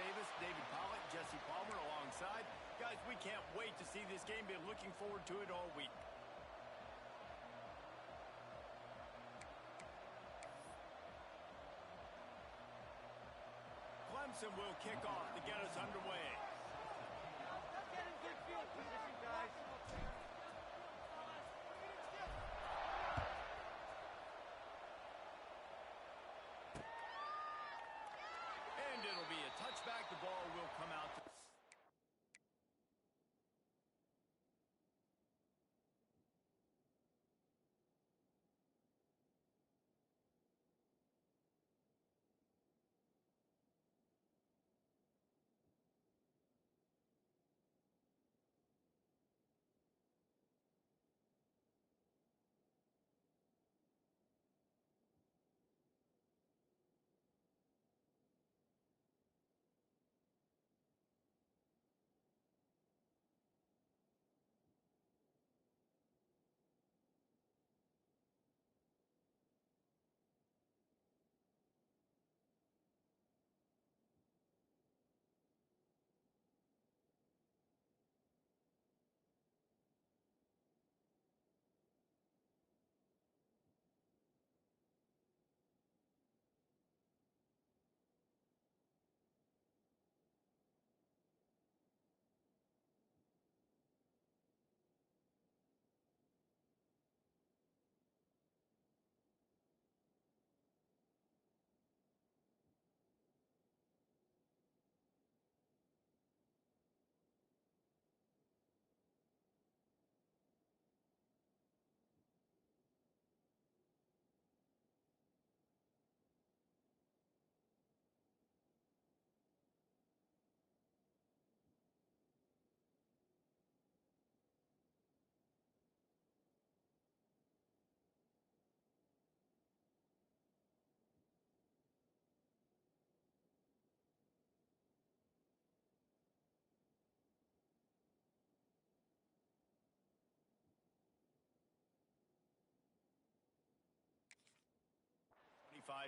Davis, David Pollock, Jesse Palmer alongside. Guys, we can't wait to see this game. Been looking forward to it all week. Clemson will kick off to get us underway. Get in good field position, guys. And it'll be a touchback. The ball will come out.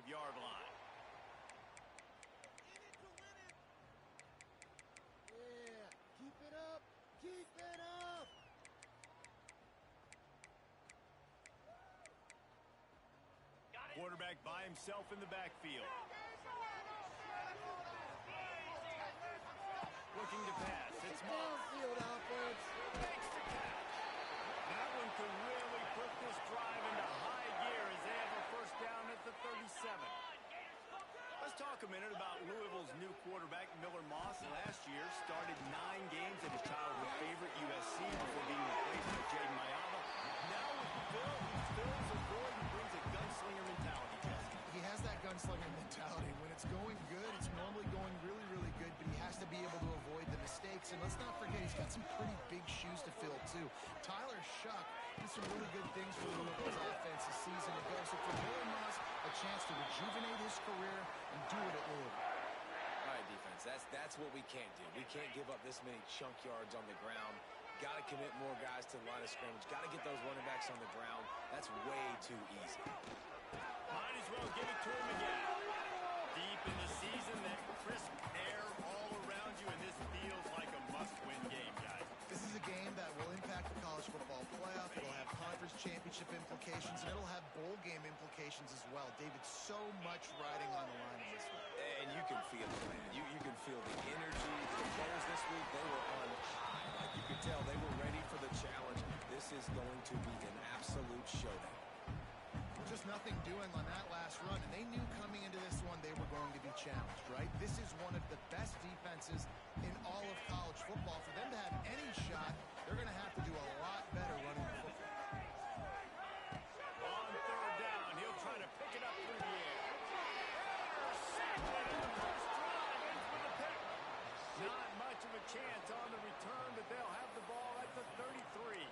Yard line. Yeah, keep it up. Keep it up. Quarterback by himself in the backfield. Looking to pass. It's downfield offense. Makes the catch. That one could really put this drive into high gear as they have a first down at the 37. Let's talk a minute about Louisville's new quarterback, Miller Moss. Last year, started 9 games at his childhood favorite, USC, before being replaced by Jaden Mayava. Now with Phil, he fills a void and brings a gunslinger mentality, Jesse. He has that gunslinger mentality. When it's going good, it's normally going really, really good, but he has to be able to avoid the mistakes. And let's not forget, he's got some pretty big shoes to fill, too. Tyler Shuck did some really good things for Louisville's offense this season ago. So for Miller Moss, a chance to rejuvenate his career and do it at Louisville. All right, defense, that's what we can't do. We can't give up this many chunk yards on the ground. Got to commit more guys to the line of scrimmage. Got to get those running backs on the ground. That's way too easy. Might as well give it to him again. Deep in the season, that crisp air all around you, and this feels like a must-win game, guys. This is a game that will impact the college football playoff. It'll have conference championship implications, and it'll have bowl game implications as well. David, so much riding on the line in this one. And you can feel it, man. You can feel the energy. The players this week, they were on high. Like you could tell, they were ready for the challenge. This is going to be an absolute showdown. Just nothing doing on that last run, and they knew coming into this one they were going to be challenged, right? This is one of the best defenses in all of college football. For them to have any shot, they're going to have to do a lot better running the football. On third down, he'll try to pick it up through the air. Intercepted in the first drive, ends with a pick. Not much of a chance on the return, but they'll have the ball at the 33.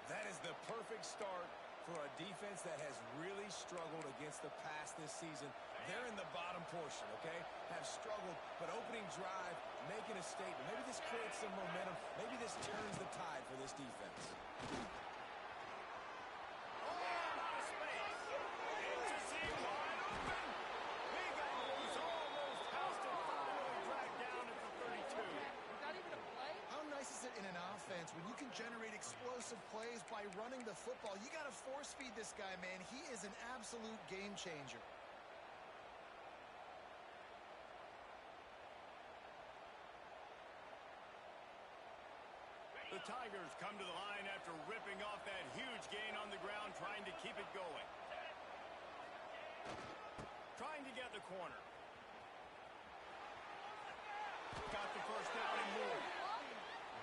That is the perfect start for a defense that has really struggled against the pass this season. They're in the bottom portion, okay? Have struggled, but opening drive, making a statement. Maybe this creates some momentum. Maybe this turns the tide for this defense. Almost housed a final offense, when you can generate explosive plays by running the football, you got to force feed this guy, man. He is an absolute game changer. The Tigers come to the line after ripping off that huge gain on the ground, trying to keep it going. Trying to get the corner. Got the first down and more.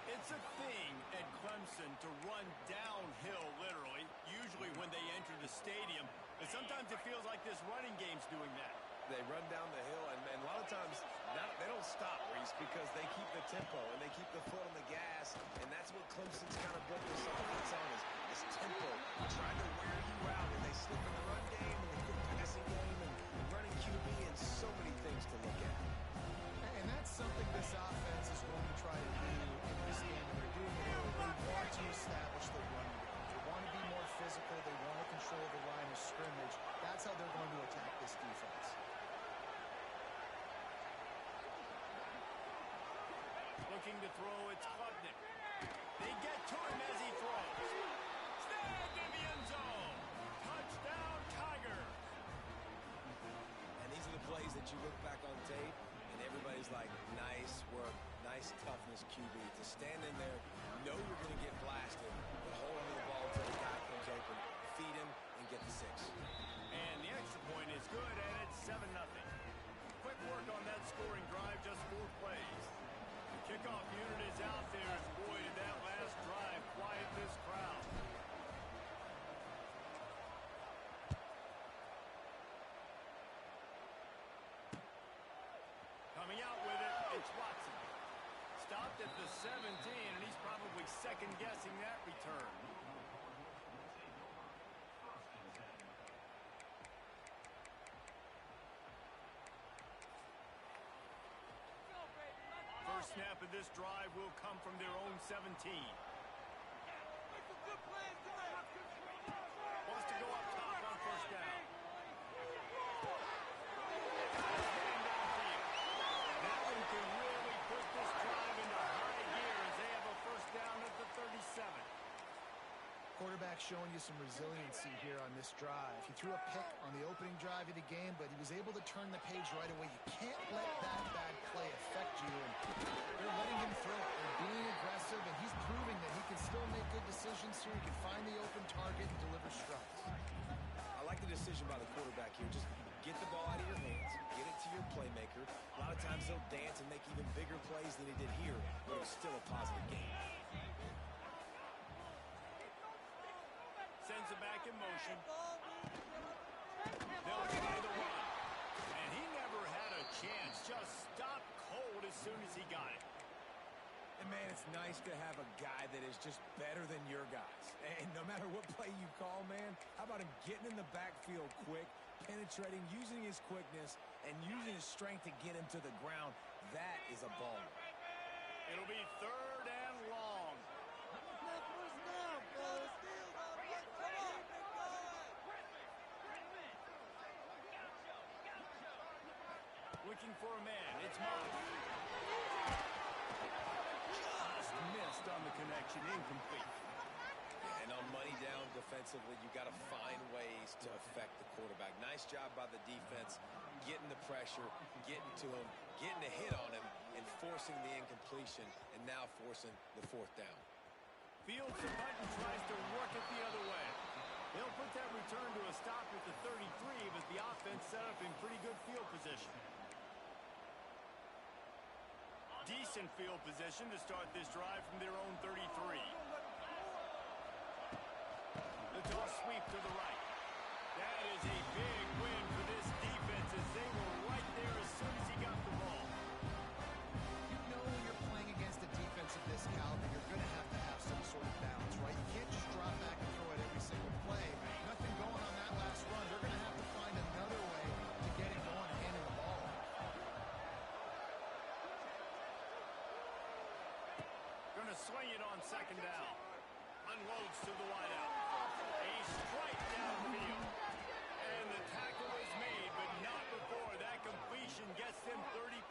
It's a thing at Clemson to run downhill, literally, usually when they enter the stadium. But sometimes it feels like this running game's doing that. They run down the hill, and a lot of times they don't stop, Reese, because they keep the tempo and they keep the foot on the gas, and that's what Clemson's kind of built this offense on, is tempo, trying to wear you out, and they slip in the run game, and they get passing game, and running QB, and so many things to look at. And that's something this offense is going to try to do in this game, and they're doing it early. They want to establish the run game. They want to be more physical. They want to control the line of scrimmage. That's how they're going to attack this defense. Looking to throw, it's Klubnik. They get to him as he throws. Snagged in the end zone. Touchdown, Tigers. And these are the plays that you look back on tape, and everybody's like, nice work, nice toughness, QB. To stand in there, know you're going to get blasted, but hold on to the ball until the guy comes open, feed him, and get the 6. And the extra point is good, and it's 7-0. Quick work on that scoring drive, just 4 plays. The kickoff unit is out there, and boy, did that last drive quiet this crowd. Coming out with it, it's Watson. Stopped at the 17, and he's probably second-guessing that return. First snap of this drive will come from their own 17. Wants to go up top on first down. That one can really put this drive into high gear as they have a first down at the 37. Quarterback showing you some resiliency here on this drive. He threw a pick on the opening drive of the game, but he was able to turn the page right away. You can't let that bad play affect you, and they're letting him throw it. They're being aggressive, and he's proving that he can still make good decisions here. He can find the open target and deliver strikes. I like the decision by the quarterback here. Just get the ball out of your hands, get it to your playmaker. A lot of times he'll dance and make even bigger plays than he did here, but it was still a positive game. Sends it back in motion. They'll try the run. And he never had a chance. Just stopped cold as soon as he got it. And, man, it's nice to have a guy that is just better than your guys. And no matter what play you call, man, how about him getting in the backfield quick, penetrating, using his quickness, and using his strength to get him to the ground. That is a ball. It'll be 3rd and long. Looking for a man. It's Moss. Just missed on the connection. Incomplete. And on money down defensively, you got to find ways to affect the quarterback. Nice job by the defense, getting the pressure, getting to him, getting a hit on him, and forcing the incompletion, and now forcing the 4th down. Fields the punt and tries to work it the other way. They'll put that return to a stop at the 33, but the offense set up in pretty good field position. Decent field position to start this drive from their own 33. The toss sweep to the right. That is a big win for this defense as they were right there as soon as he got the ball. You know when you're playing against a defense of this caliber, you're going to have some sort of balance, right? You can't just drop back and throw it every single play. Nothing going on that last run. They're going to have to find another way to get it going and handing the ball. Going to swing it on 2nd down. Unloads to the wideout. A strike downfield. And the tackle is made, but not before that completion gets them 30+.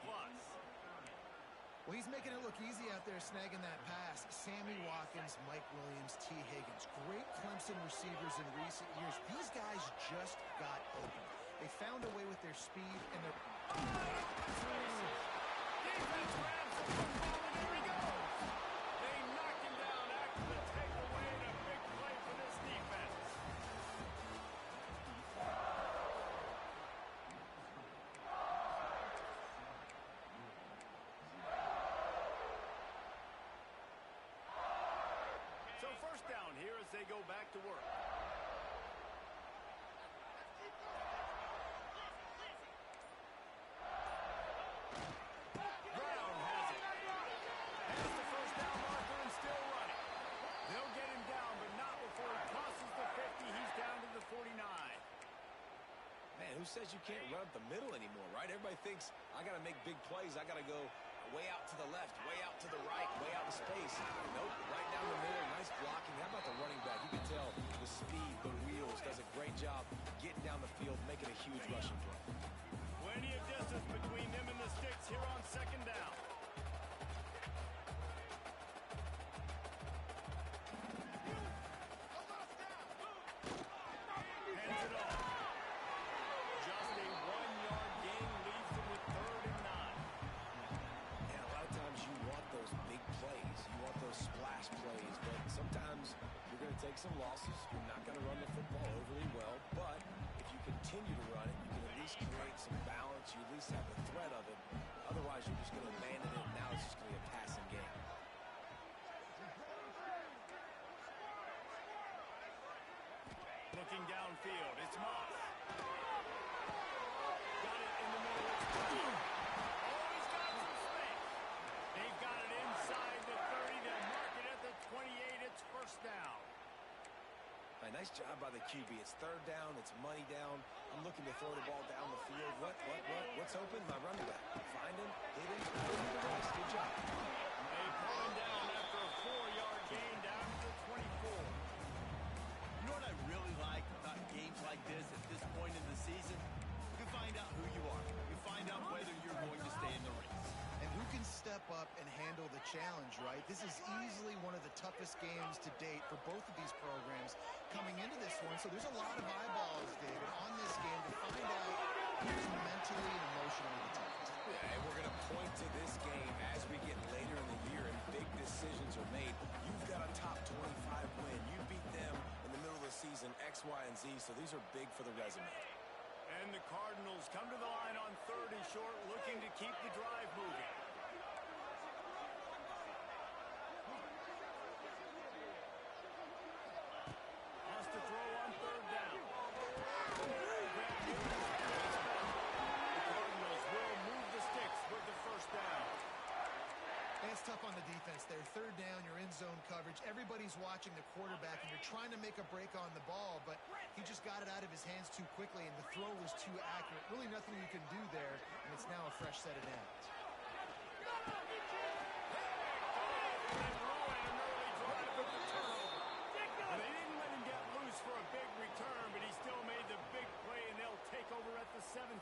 Well, he's making making it look easy out there, snagging that pass. Sammy Watkins, Mike Williams, T. Higgins. Great Clemson receivers in recent years. These guys just got open. They found a way with their speed and their... Defense grabs the football, and here he goes. They knocked him down after the takeaway, and a big play for this defense. So first down here as they go back to work. Brown has it. Has the first down marker and still running. They'll get him down, but not before he crosses the 50. He's down to the 49. Man, who says you can't run up the middle anymore, right? Everybody thinks, I got to make big plays. I got to go way out to the left, way out to the right, way out in space. Nope, right down the middle. Nice blocking. How about the running back? You can tell the speed, the wheels, does a great job getting down the field, making a huge rushing play. Plenty of distance between them and the sticks here on second down. Hands it off. Just a 1-yard gain leaves them with 3rd and 9. And a lot of times you want those big plays. You want those splash plays. But sometimes you're going to take some losses. You're not going to run the football overly well. But if you continue to run it, you can at least create some balance. You at least have the threat of it. Otherwise, you're just going to abandon it. Now it's just going to be a passing game. Looking downfield, it's Moss. Got it in the middle, it's Brown. Oh, he's got some space. They've got it inside the 30. They'll mark it at the 28. It's first down. A nice job by the QB. It's 3rd down. It's money down. I'm looking to throw the ball down the field. What's open? My running back. Find him, hit him, throw him to the rest. Good job. They pull him down after a 4-yard gain down to the 24. You know what I really like about games like this at this point in the season? You find out who you are. You find out whether you're going to stay in the race. And who can step up and handle the challenge, right? This is easily one of the toughest games to date for both of these programs coming into this one. So there's a lot of eyeballs, David, on this game to find out who's mentally and emotionally the toughest. Yeah, and we're going to point to this game as we get later in the year and big decisions are made. You've got a top 25 win. You beat them in the middle of the season, X, Y, and Z. So these are big for the resume. And the Cardinals come to the line on 3rd and short, looking to keep the drive moving. Has to throw on 3rd down. The Cardinals will move the sticks with the first down. And it's tough on the defense there. 3rd down, you're in zone coverage. Everybody's watching the quarterback, and you're trying to make a break on the ball, but he just got it out of his hands too quickly, and the throw was too accurate. Really nothing you can do there, and it's now a fresh set of downs. They didn't let him get loose for a big return, but he still made the big play, and they'll take over at the 17.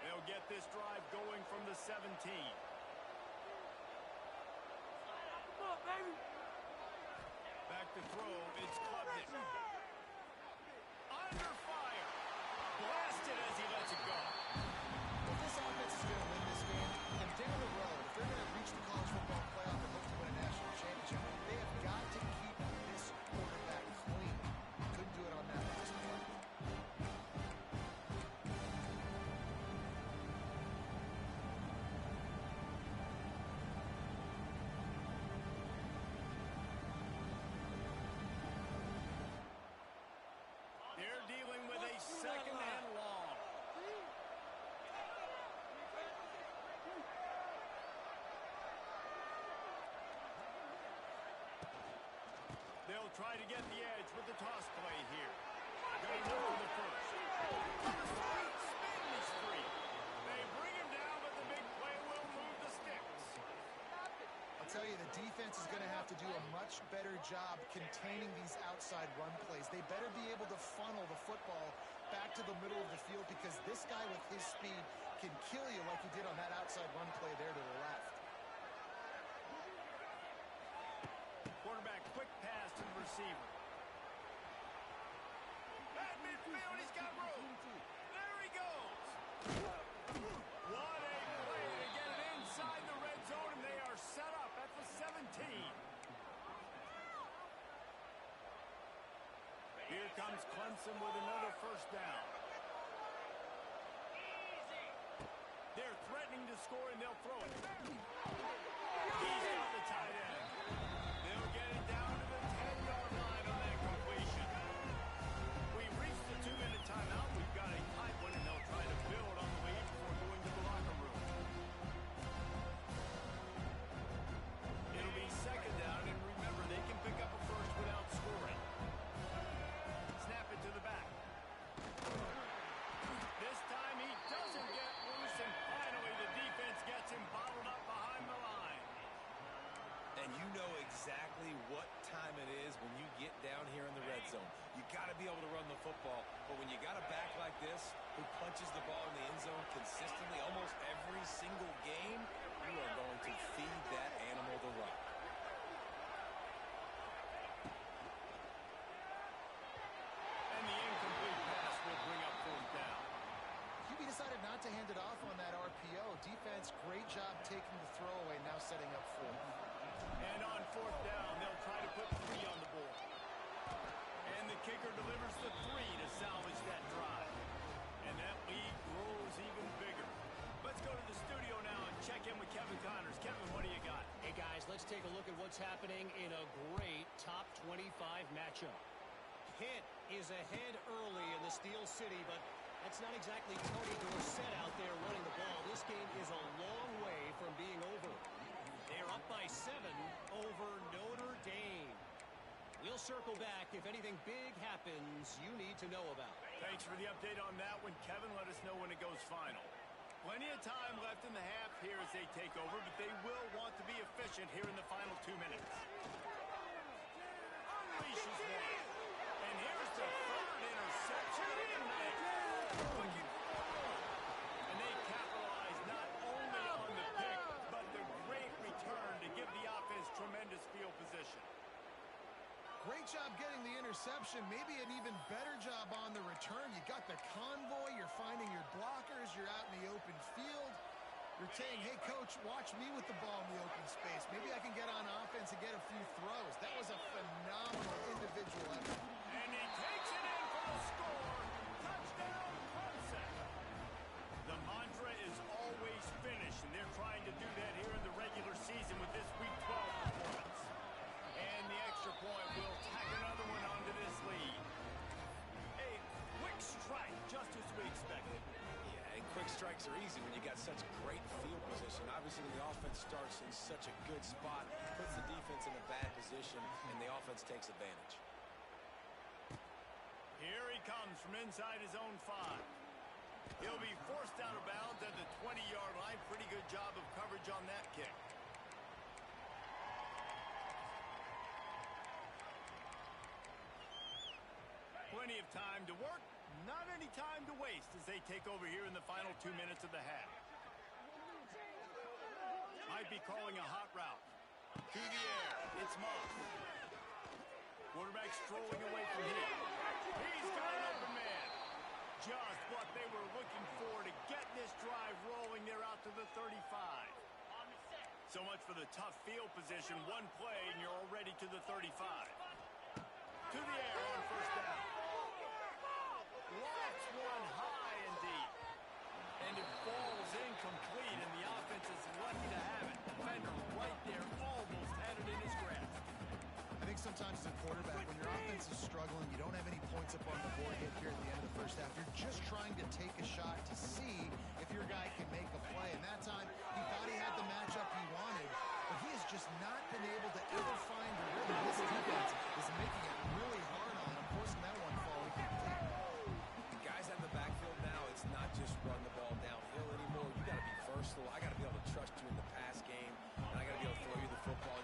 They'll get this drive going from the 17. Back to throw, it's Klubnik. Under fire. Blasted as he lets it go. If this offense is going to win this game, then down the road, if they're going to reach the college football playoff and hope to win a national championship, they have got to keep this quarterback clean. Couldn't do it on that last play. They're dealing with a 2nd and long. They'll try to get the edge with the toss play here. Going up for the first. Spin is free. They bring him down, but the big play will move the sticks. I'll tell you, the defense is going to have to do a much better job containing these outside run plays. They better be able to funnel the football back to the middle of the field because this guy with his speed can kill you like he did on that outside run play there to the left. Quarterback quick pass to the receiver. At midfield, he's got room. There he goes. What a play to get it inside the red zone, and they are set up at the 17. Here comes Clemson with another first down. They're threatening to score, and they'll throw it. He's got the tight end. They'll get it down to the 10-yard line on that completion. We reached the 2-minute timeout. We've got a tight one, and they'll try to build on the lead before going to the locker room. It'll be second down, and remember, they can pick up a first without scoring. Snap it to the back. This time he doesn't get loose, and finally the defense gets him bottled up behind the line. And you know exactly what time it is when you get down here in the red zone. You got to be able to run the football, but when you got a back like this who punches the ball in the end zone consistently almost every single game, you are going to feed that animal the rock. And the incomplete pass will bring up fourth down. QB decided not to hand it off on that RPO. Defense, great job taking the throwaway, now setting up fourth. And on fourth down, they'll try to put 3 on the board. And the kicker delivers the 3 to salvage that drive. And that lead grows even bigger. Let's go to the studio now and check in with Kevin Connors. Kevin, what do you got? Hey, guys, let's take a look at what's happening in a great top 25 matchup. Pitt is ahead early in the Steel City, but that's not exactly Tony Dorsett out there running the ball. This game is a long way from being over. They're up by 7 over Notre Dame. We'll circle back if anything big happens you need to know about. Thanks for the update on that one, Kevin. Let us know when it goes final. Plenty of time left in the half here as they take over, but they will want to be efficient here in the final 2 minutes. Unleashes one. And here's the third interception of the night. Looking for more. And they capitalize not only on the pick, but the great return to give the offense tremendous field position. Great job getting the interception. Maybe an even better job on the return. You got the convoy. You're finding your blockers. You're out in the open field. You're saying, hey, coach, watch me with the ball in the open space. Maybe I can get on offense and get a few throws. That was a phenomenal individual effort. And he takes it in for the score. Touchdown, Clemson. The mantra is always finish, and they're trying to do that here in the regular season with this Week 12 performance. And the extra point will tack another one onto this lead. A quick strike, just as we expected. Yeah, and quick strikes are easy when you got such great field position. Obviously, when the offense starts in such a good spot, puts the defense in a bad position, and the offense takes advantage. Here he comes from inside his own 5. He'll be forced out of bounds at the 20-yard line. Pretty good job of coverage on that kick. Plenty of time to work, not any time to waste as they take over here in the final 2 minutes of the half. Might be calling a hot route. To the air, it's Moss. Quarterback strolling away from here. He's got an open man. Just what they were looking for to get this drive rolling. They're out to the 35. So much for the tough field position. One play and you're already to the 35. To the air on first down. Lofts one high and deep. And it falls incomplete, and the offense is lucky to have it. Defender right there almost had it in his grasp. I think sometimes as a quarterback, when your offense is struggling, you don't have any points up on the board yet here at the end of the first half. You're just trying to take a shot to see if your guy can make a play. And that time, he thought he had the matchup he wanted, but he has just not been able to ever find a rhythm. This defense is making it really hard on him, forcing that one fall incomplete. The guys out in the backfield now, it's not just run the ball downhill anymore. You got to be versatile. I got to be able to trust you in the pass game, and I got to be able to throw you the football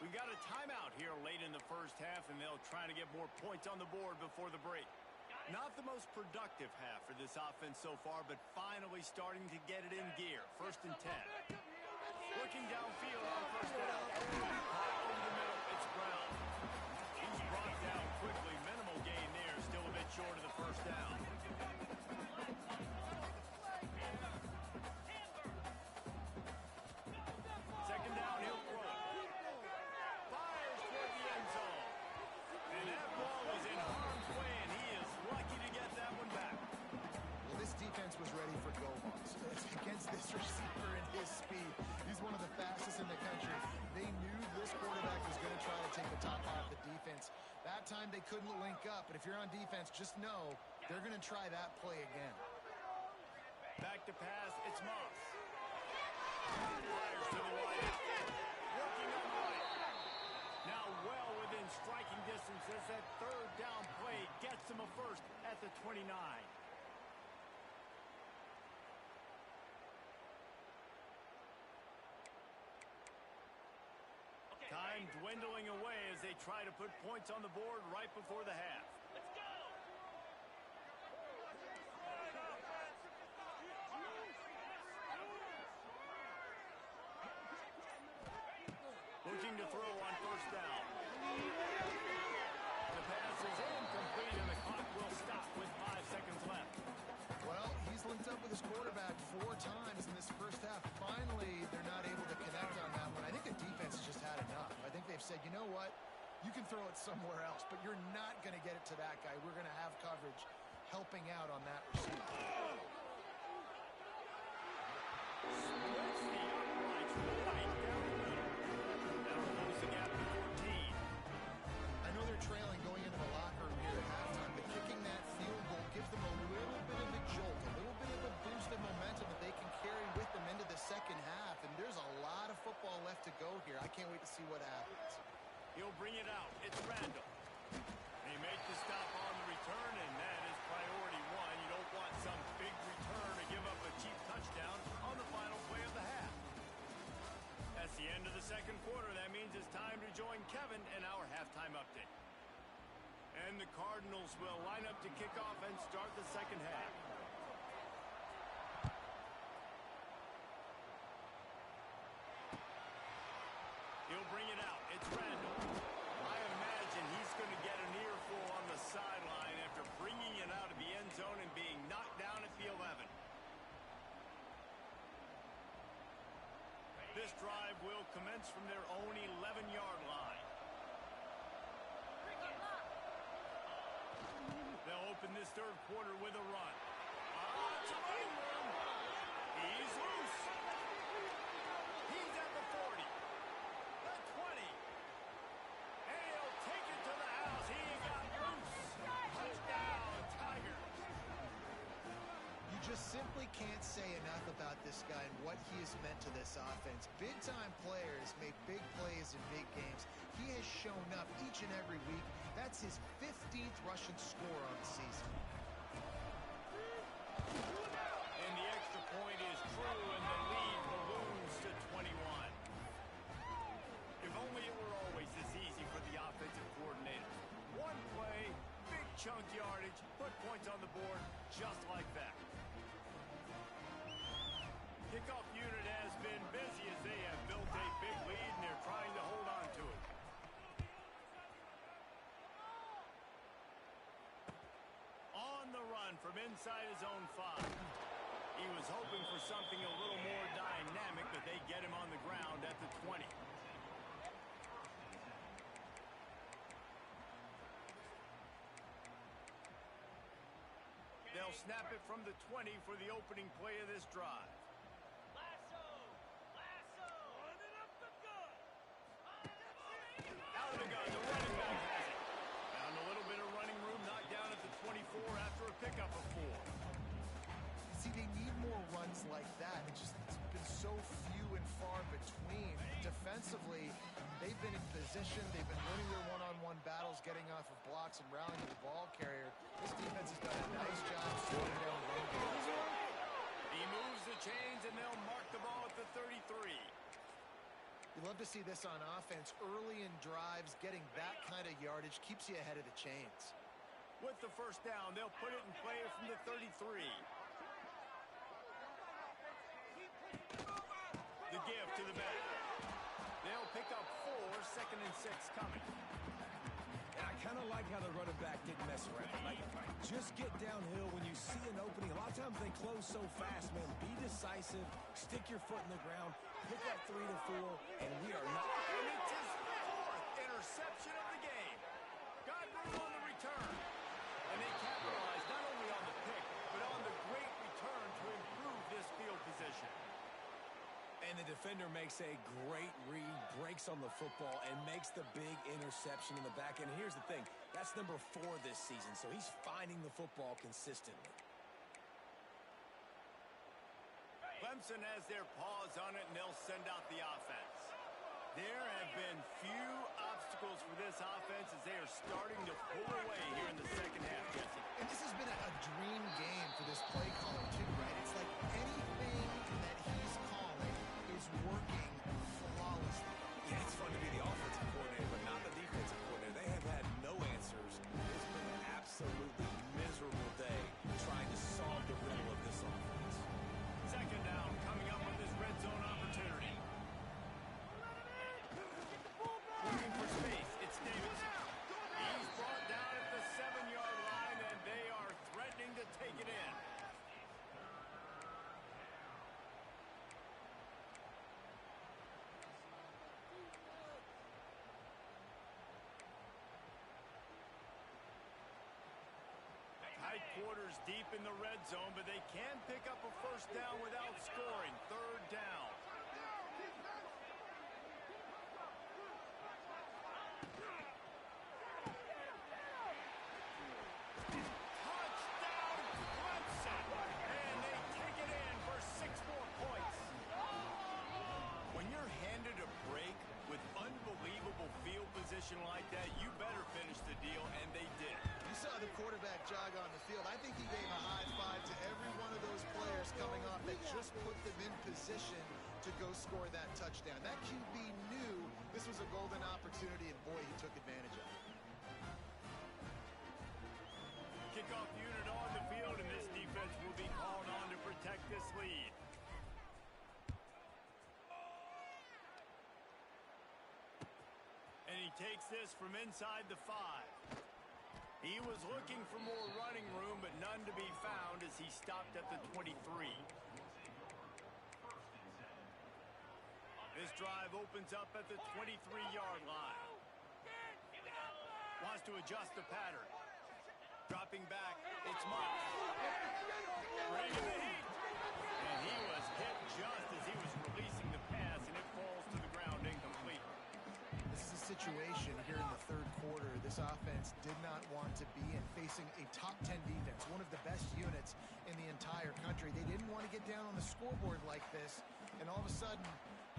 We got a timeout here late in the first half, and they'll try to get more points on the board before the break. Not the most productive half for this offense so far, but finally starting to get it in gear. 1st and 10. Looking downfield on 1st down. Caught over the middle. It's Brown. He's brought down quickly. Minimal gain there. Still a bit short of the 1st down. 2nd down, he'll throw it. Fires toward the end zone. And that ball was in harm's way, and he is lucky to get that one back. Well, this defense was ready for go-balls. Against this receiver and his speed, he's one of the fastest in the country. They knew this quarterback was going to try to take the top off the defense. That time they couldn't link up, but if you're on defense, just know they're going to try that play again. Back to pass, it's Moss. Fires to the right. Working on the right. Now well within striking distance as that 3rd down play gets him a first at the 29. Time dwindling away as they try to put points on the board right before the half. Looking to throw on 1st down. The pass is incomplete, and the clock will stop with 5 seconds left. Well, he's linked up with his quarterback 4 times in this first half. Finally, they're not able to connect on that one. I think the defense has just had enough. I think they've said, you know what? You can throw it somewhere else, but you're not going to get it to that guy. We're going to have coverage helping out on that receiver. Splits the uprights right down the middle. That'll close the gap to 14. I know they're trailing going into the locker room here at halftime, but kicking that field goal gives them a little bit of a jolt, a little bit of a boost of momentum that they can carry with them into the second half, and there's a lot of football left to go here. I can't wait to see what happens. He'll bring it out. It's Randall. They make the stop on the return, and that is priority 1. You don't want some big return to give up a cheap touchdown on the final play of the half. That's the end of the second quarter. That means it's time to join Kevin in our halftime update. And the Cardinals will line up to kick off and start the second half. He'll bring it out. It's Randall. I imagine he's going to get an earful on the sideline after bringing it out of the end zone and being knocked down at the 11. This drive will commence from their own 11-yard line. They'll open this third quarter with a run. To running room. He's loose. He's at the 40. The 20. And he'll take it to the house. He got loose. Touchdown, Tigers. You just simply can't say enough about this guy and what he has meant to this offense. Big-time players make big plays in big games. He has shown up each and every week. That's his 15th rushing score on the season. And the extra point is true, and the lead balloons to 21. If only it were always this easy for the offensive coordinator. One play, big chunk yardage, put points on the board just like that. Kickoff unit has been busy as they have built a big lead, and they're trying to hold on to it. On the run from inside his own 5. He was hoping for something a little more dynamic, but they get him on the ground at the 20. They'll snap it from the 20 for the opening play of this drive. Out of the gun, the running back has it. Found a little bit of running room, knocked down at the 24 after a pickup of 4. See, they need more runs like that. It's been so few and far between. Defensively, they've been in position. They've been winning their one-on-one battles, getting off of blocks and rallying the ball carrier. This defense has done a nice job slowing down the run game. He moves the chains, and they'll mark the ball at the 33. The You love to see this on offense. Early in drives, getting that kind of yardage keeps you ahead of the chains. With the first down, they'll put it in play from the 33. The give to the back. They'll pick up 4, 2nd and 6 coming. And I kind of like how the running back didn't mess around. Like, just get downhill when you see an opening. A lot of times they close so fast, man. Be decisive, stick your foot in the ground, pick up 3 to 4, and we are not. And it's his 4th interception of the game. Got room on the return. And they capitalized not only on the pick, but on the great return to improve this field position. And the defender makes a great read, breaks on the football, and makes the big interception in the back end. Here's the thing. That's number 4 this season, so he's finding the football consistently. Clemson has their paws on it, and they'll send out the offense. There have been few obstacles for this offense as they are starting to pull away here in the second half, Jesse. And this has been a dream game for this play caller, too, right? It's like anything that he's calling is working flawlessly. Yeah, it's fun to be the offensive coordinator, but not the defensive coordinator. They have had no answers. It's been an absolutely miserable day trying to solve the riddle of this offense. Second down coming up with this red zone opportunity. Looking for space. It's Davidson. He's brought down at the 7-yard line, and they are threatening to take it in. Tight quarters deep in the red zone, but they can pick up a first down without scoring. Third down. Touchdown, Clemson! And they take it in for 6 more points. When you're handed a break with unbelievable field position like that, you better finish the deal, and they did. You saw the quarterback jog on the field. I think he gave a high five to every one of those players coming off that just put them in position to go score that touchdown. That QB knew this was a golden opportunity, and boy, he took advantage of it. Kickoff unit on the field, and this defense will be called on to protect this lead. And he takes this from inside the 5. He was looking for more running room, but none to be found as he stopped at the 23. This drive opens up at the 23-yard line. Wants to adjust the pattern. Dropping back, it's Moss. Bringing the heat. And he was hit just as he was releasing the pass, and it falls to the ground incomplete. This is a situation here in the third quarter this offense did not want to be in, facing a top 10 defense, one of the best units in the entire country. They didn't want to get down on the scoreboard like this, and all of a sudden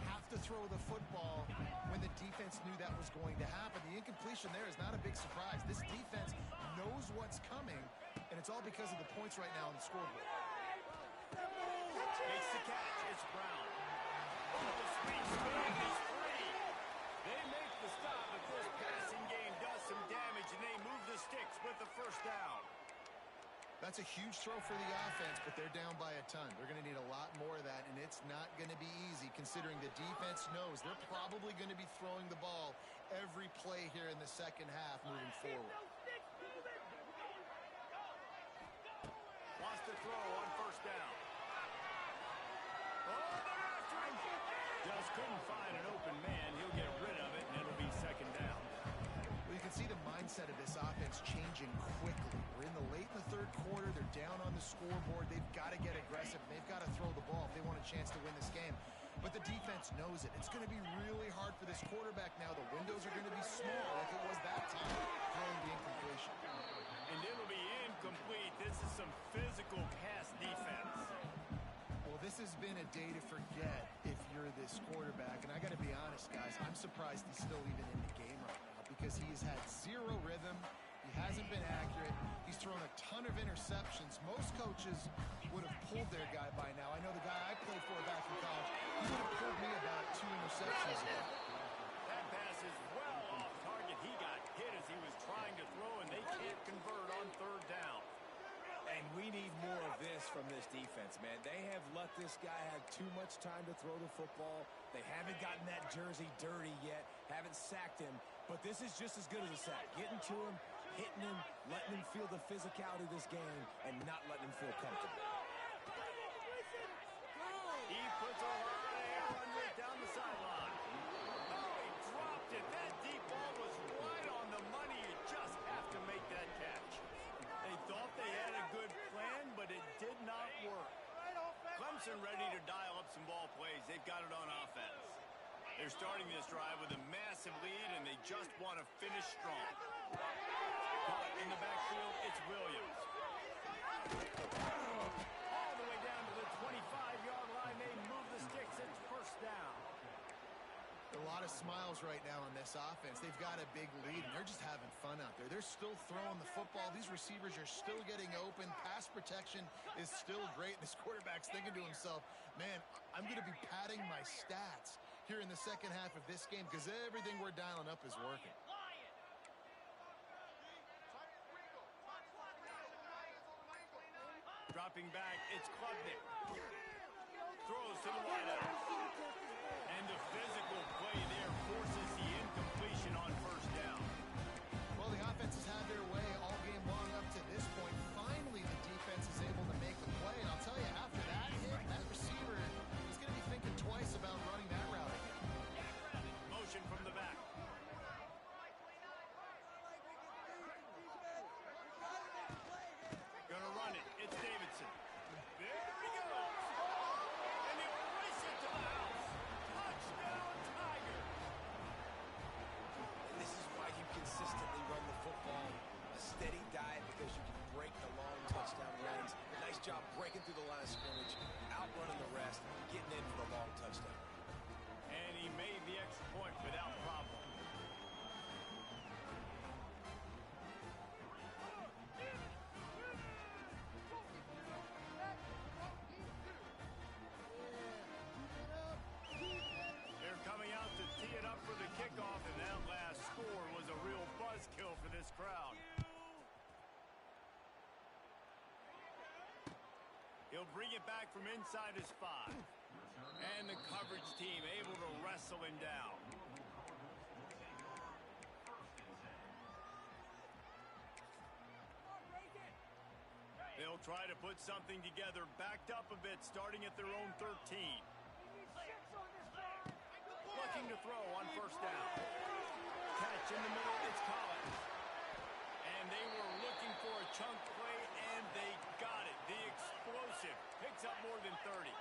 have to throw the football when the defense knew that was going to happen. The incompletion there is not a big surprise. This defense knows what's coming, and it's all because of the points right now on the scoreboard. Makes the catch. It's Brown. Oh, sweet spin. He's free. They make the stop, but this passing game does some damage, and they move the sticks with the first down. That's a huge throw for the offense, but they're down by a ton. They're going to need a lot more of that, and it's not going to be easy considering the defense knows they're probably going to be throwing the ball every play here in the second half moving forward. Wants to throw on first down. Oh, they're after him. Just couldn't find an open man. He'll get rid of it, and it'll be second down. Well, you can see the mindset of this offense changing quickly. We're in the late in the third quarter. They're down on the scoreboard. They've got to get aggressive. They've got to throw the ball if they want a chance to win this game. But the defense knows it. It's going to be really hard for this quarterback now. The windows are going to be small like it was that time, throwing the incompletion. And it'll be incomplete. This is some physical pass defense. Well, this has been a day to forget if you're this quarterback. And I got to be honest, guys, I'm surprised he's still even in the game right now because he has had zero rhythm. He hasn't been accurate. He's thrown a ton of interceptions. Most coaches would have pulled their guy by now. I know the guy I played for back in college, he would have pulled me about 2 interceptions ago. defense, man. They have let this guy have too much time to throw the football. They haven't gotten that jersey dirty yet, haven't sacked him. But this is just as good as a sack. Getting to him, hitting him, letting him feel the physicality of this game, and not letting him feel comfortable. He puts a lot of air under it down the sideline. Oh, he dropped it. That deep ball was right on the money. You just have to make that catch. They thought they had a good plan, but it did not work. Clemson ready to dial up some ball plays. They've got it on offense. They're starting this drive with a massive lead, and they just want to finish strong. Caught in the backfield, it's Williams. All the way down to the 25-yard line. They move the sticks. It's first down. A lot of smiles right now on this offense. They've got a big lead, and they're just having fun out there. They're still throwing the football. These receivers are still getting open. Pass protection is still great. This quarterback's thinking to himself, man, I'm going to be padding my stats here in the second half of this game because everything we're dialing up is working. Dropping back, it's Klubnik. Throws to the wideout. And the physical play there forces the incompletion on first down. Well, the offense has had their way all game long up to this point. Finally, the defense is able to make a play. And I'll tell you, after that hit, that receiver is going to be thinking twice about running that route again. Motion from the back. Gonna run it. It's Davidson. There he goes. And he'll race it to the house. Touchdown, Tiger. And this is why you consistently run the football. A steady diet because you can break the long touchdown runs. Nice job breaking through the line of scrimmage, outrunning the rest, getting in for the long touchdown. And he made the extra point without problem. They're coming out to tee it up for the kickoff, and that last score was a real buzzkill for this crowd. He'll bring it back from inside his 5. And the coverage team able to wrestle him down. They'll try to put something together, backed up a bit, starting at their own 13. Looking to throw on first down. Catch in the middle, it's Collins. And they were looking for a chunk play, and they got it. The explosive picks up more than 30.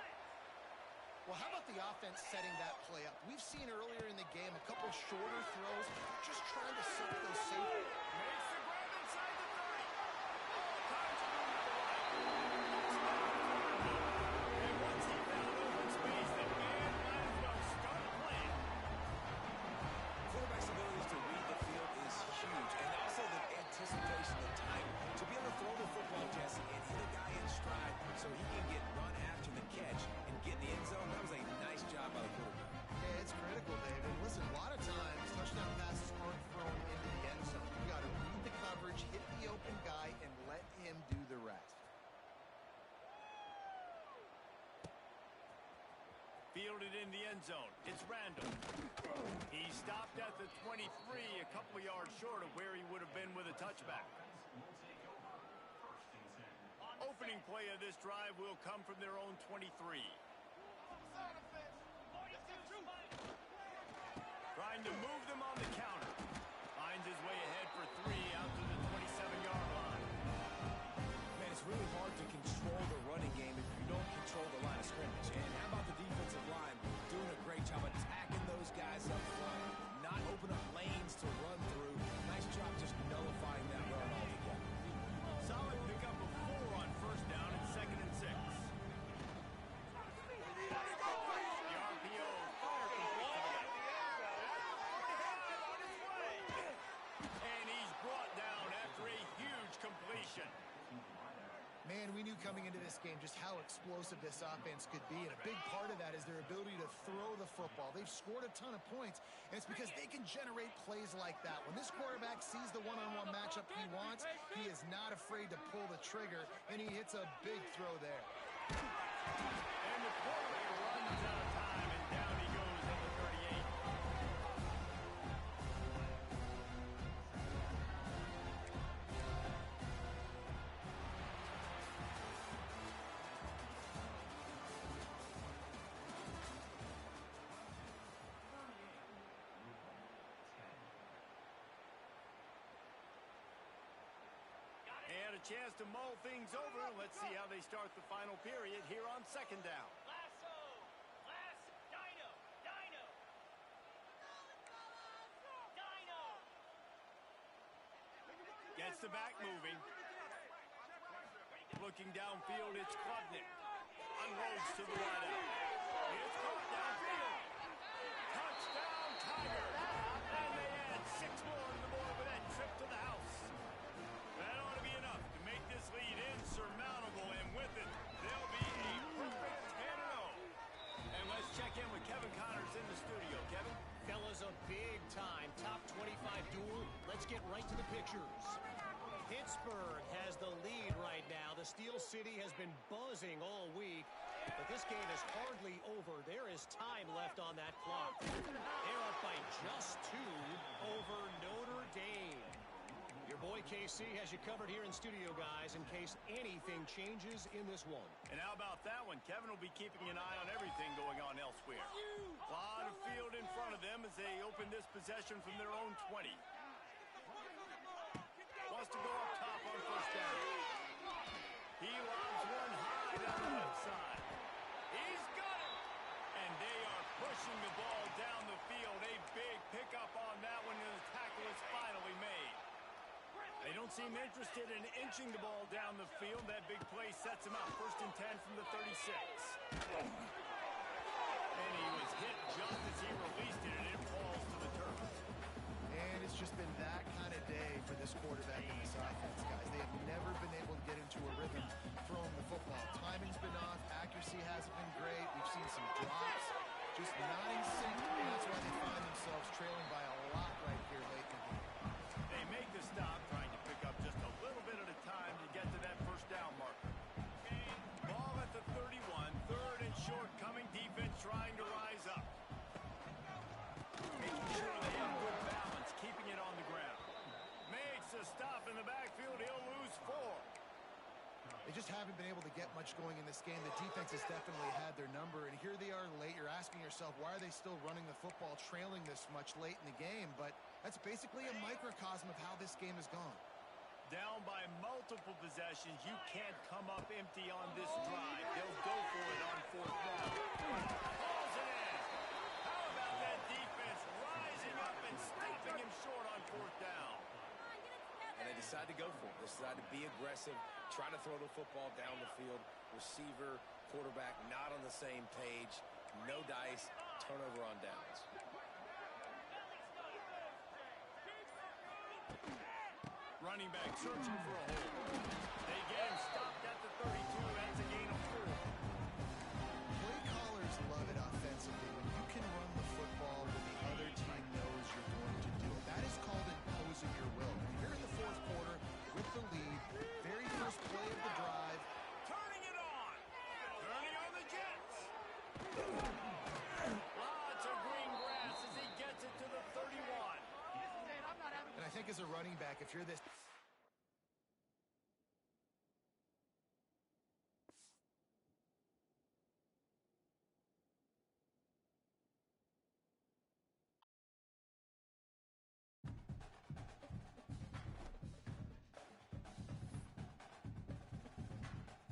Well, how about the offense setting that play up? We've seen earlier in the game a couple shorter throws, just trying to set those safe. Makes the grab inside the 30. All kinds of room to the right. And once he found open space, the man might as well start playing. Quarterback's ability to read the field is huge, and also the anticipation, the time to be able to throw the football, Jesse, and hit a guy in stride so he can get run after the catch and get in the end zone. That was a nice job by the quarterback. Yeah, it's critical, David. Listen, a lot of times touchdown passes aren't thrown into the end zone. You got to read the coverage, hit the open guy, and let him do the rest. Fielded in the end zone. It's Randall. He stopped at the 23, a couple of yards short of where he would have been with a touchback. Opening play of this drive will come from their own 23. Trying to move them on the counter. Finds his way ahead for 3 out to the 27-yard line. Man, it's really hard to control the running game if you don't control the line of scrimmage. And how about the defensive line doing a great job attacking those guys up front, not open up lanes to run through. Nice job just nullifying that run altogether. Solid pickup of 4 on first down and 2nd and 6. The RPO fire complete to the right. On his way. And he's brought down after a huge completion. Man, we knew coming into this game just how explosive this offense could be, and a big part of that is their ability to throw the football. They've scored a ton of points, and it's because they can generate plays like that. When this quarterback sees the one-on-one matchup he wants, he is not afraid to pull the trigger, and he hits a big throw there. And the quarterback runs out of time, and down he goes at the 38. And a chance to mull things over. Let's see how they start the final period here on second down. Gets the back moving. Looking downfield, it's Klubnik. Unloads to the wideout. It's caught downfield. Touchdown, Tiger. And they add 6 more to the board with that trip to the house. That ought to be enough to make this lead insurmountable, and with it, they'll be a perfect 10-0. And let's check in with Kevin Connors in the studio. Kevin? Fellas, a big-time top 25 duel. Let's get right to the pictures. Pittsburgh has the lead right now. The Steel City has been buzzing all week, but this game is hardly over. There is time left on that clock. They're up by just 2 over Notre Dame. Your boy KC has you covered here in studio, guys, in case anything changes in this one. And how about that one? Kevin will be keeping an eye on everything going on elsewhere. A lot of field in front of them as they open this possession from their own 20. Wants to go up top on first down. He lobs one high down the left side. He's got it! And they are pushing the ball down the field. A big pickup on that one, and the tackle is finally made. They don't seem interested in inching the ball down the field. That big play sets him up. 1st and 10 from the 36. And he was hit just as he released it, and it falls to the turf. And it's just been that kind of day for this quarterback and this offense, guys. They have never been able to get into a rhythm throwing the football. Timing's been off. Accuracy hasn't been great. We've seen some drops. Just not in sync, and that's why they find themselves trailing by a lot right here late in the game. They make the stop, trying to pick up just a little bit at a time to get to that first down marker. Ball at the 31, 3rd and short coming. Defense trying to rise up. Making sure they have good balance, keeping it on the ground. Makes a stop in the backfield. He'll lose 4. They just haven't been able to get much going in this game. The defense has definitely had their number, and here they are late. You're asking yourself, why are they still running the football, trailing this much late in the game? But that's basically a microcosm of how this game has gone. Down by multiple possessions. You can't come up empty on this drive. They'll go for it on 4th down. Calls it in. How about that defense rising up and stopping him short on 4th down? And they decide to go for it. They decide to be aggressive, try to throw the football down the field. Receiver, quarterback not on the same page. No dice. Turnover on downs. Running back searching for a hole. They get him stopped at the 32. That's a gain of 4. Play callers love it offensively when you can run the football when the other team knows you're going to do it. That is called imposing your will. And here in the 4th quarter, with the lead, very first play of the drive. Turning it on. Turning on the Jets. Lots of green grass as he gets it to the 31. And I think as a running back, if you're this